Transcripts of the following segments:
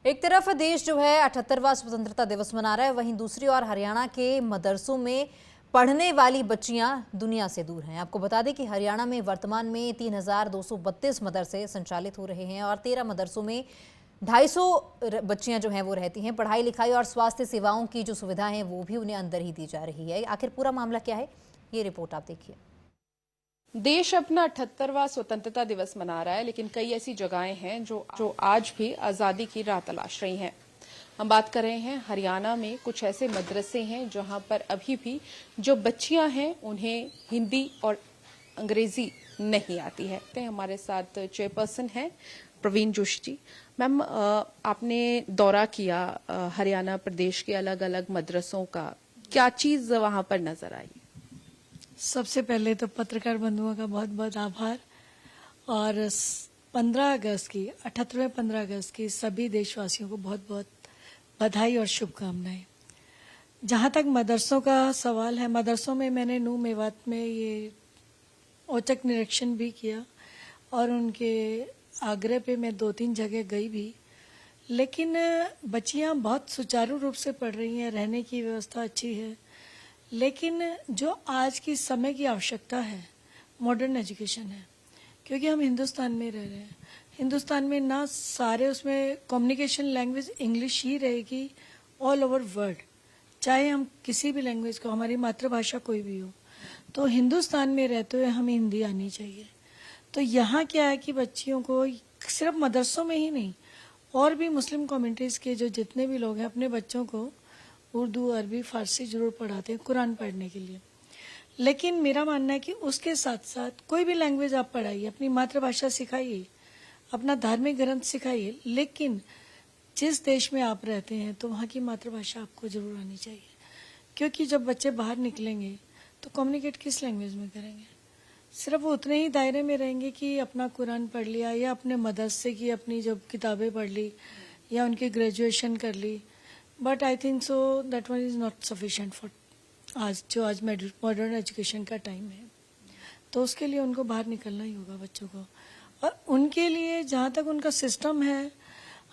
एक तरफ देश जो है 78वां स्वतंत्रता दिवस मना रहा है, वहीं दूसरी ओर हरियाणा के मदरसों में पढ़ने वाली बच्चियां दुनिया से दूर हैं। आपको बता दें कि हरियाणा में वर्तमान में 3232 मदरसे संचालित हो रहे हैं और 13 मदरसों में 250 बच्चियां जो हैं वो रहती हैं। पढ़ाई लिखाई और स्वास्थ्य सेवाओं की जो सुविधा है वो भी उन्हें अंदर ही दी जा रही है। आखिर पूरा मामला क्या है, ये रिपोर्ट आप देखिए। देश अपना 78वां स्वतंत्रता दिवस मना रहा है, लेकिन कई ऐसी जगहें हैं जो आज भी आजादी की राह तलाश रही हैं। हम बात कर रहे हैं हरियाणा में कुछ ऐसे मदरसे हैं जहां पर अभी भी जो बच्चियां हैं उन्हें हिंदी और अंग्रेजी नहीं आती है। हमारे साथ चेयरपर्सन हैं प्रवीण जोशी जी। मैम, आपने दौरा किया हरियाणा प्रदेश के अलग अलग मदरसों का, क्या चीज वहां पर नजर आई? सबसे पहले तो पत्रकार बंधुओं का बहुत बहुत आभार और 15 अगस्त की 78वें 15 अगस्त की सभी देशवासियों को बहुत बहुत बधाई और शुभकामनाएं। जहां तक मदरसों का सवाल है, मदरसों में मैंने नूह मेवात में ये औचक निरीक्षण भी किया और उनके आग्रह पे मैं 2-3 जगह गई भी, लेकिन बच्चियां बहुत सुचारू रूप से पढ़ रही हैं, रहने की व्यवस्था अच्छी है। लेकिन जो आज की समय की आवश्यकता है मॉडर्न एजुकेशन है, क्योंकि हम हिंदुस्तान में रह रहे हैं। हिंदुस्तान में ना सारे उसमें कम्युनिकेशन लैंग्वेज इंग्लिश ही रहेगी ऑल ओवर वर्ल्ड, चाहे हम किसी भी लैंग्वेज को, हमारी मातृभाषा कोई भी हो, तो हिंदुस्तान में रहते हुए हमें हिंदी आनी चाहिए। तो यहाँ क्या है कि बच्चियों को सिर्फ मदरसों में ही नहीं, और भी मुस्लिम कम्युनिटीज के जो जितने भी लोग हैं अपने बच्चों को उर्दू, अरबी, फारसी जरूर पढ़ाते हैं कुरान पढ़ने के लिए। लेकिन मेरा मानना है कि उसके साथ साथ कोई भी लैंग्वेज आप पढ़ाइए, अपनी मातृभाषा सिखाइए, अपना धार्मिक ग्रंथ सिखाइए, लेकिन जिस देश में आप रहते हैं तो वहाँ की मातृभाषा आपको जरूर आनी चाहिए। क्योंकि जब बच्चे बाहर निकलेंगे तो कम्युनिकेट किस लैंग्वेज में करेंगे? सिर्फ वो उतने ही दायरे में रहेंगे कि अपना कुरान पढ़ लिया या अपने मदरसे की अपनी जो किताबें पढ़ ली या उनकी ग्रेजुएशन कर ली। But I think so that one is not sufficient for आज मॉडर्न एजुकेशन का टाइम है। तो उसके लिए उनको बाहर निकलना ही होगा बच्चों को, और उनके लिए जहाँ तक उनका सिस्टम है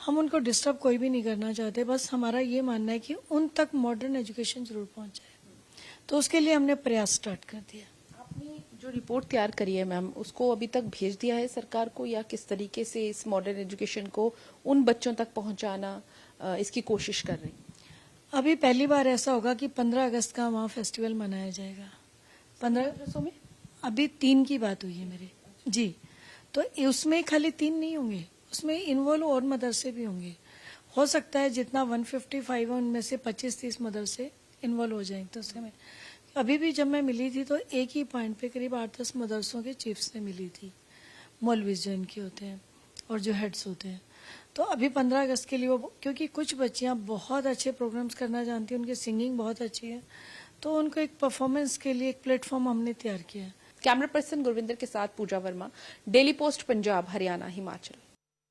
हम उनको डिस्टर्ब कोई भी नहीं करना चाहते। बस हमारा ये मानना है कि उन तक मॉडर्न एजुकेशन जरूर पहुँच जाए, तो उसके लिए हमने प्रयास स्टार्ट कर दिया। आपने जो रिपोर्ट तैयार करी है मैम, उसको अभी तक भेज दिया है सरकार को, या किस तरीके से इस मॉडर्न एजुकेशन को उन बच्चों तक पहुंचाना इसकी कोशिश कर रही? अभी पहली बार ऐसा होगा कि 15 अगस्त का वहाँ फेस्टिवल मनाया जाएगा। 15 अगस्त में अभी 3 की बात हुई है मेरे जी, तो उसमें खाली 3 नहीं होंगे, उसमें इन्वॉल्व और मदरसे भी होंगे। हो सकता है जितना 155 है उनमें से 25-30 मदरसे इन्वॉल्व हो जाएंगे। तो उसमें अभी भी जब मैं मिली थी तो एक ही पॉइंट पे करीब 8-10 मदरसों के चीफ्स से मिली थी, मौलवीज जो इनके होते हैं और जो हेड्स होते हैं। तो अभी 15 अगस्त के लिए वो, क्योंकि कुछ बच्चियां बहुत अच्छे प्रोग्राम्स करना जानती हैं, उनकी सिंगिंग बहुत अच्छी है, तो उनको एक परफॉर्मेंस के लिए एक प्लेटफॉर्म हमने तैयार किया है। कैमरा पर्सन गुरविंदर के साथ पूजा वर्मा, डेली पोस्ट पंजाब, हरियाणा, हिमाचल।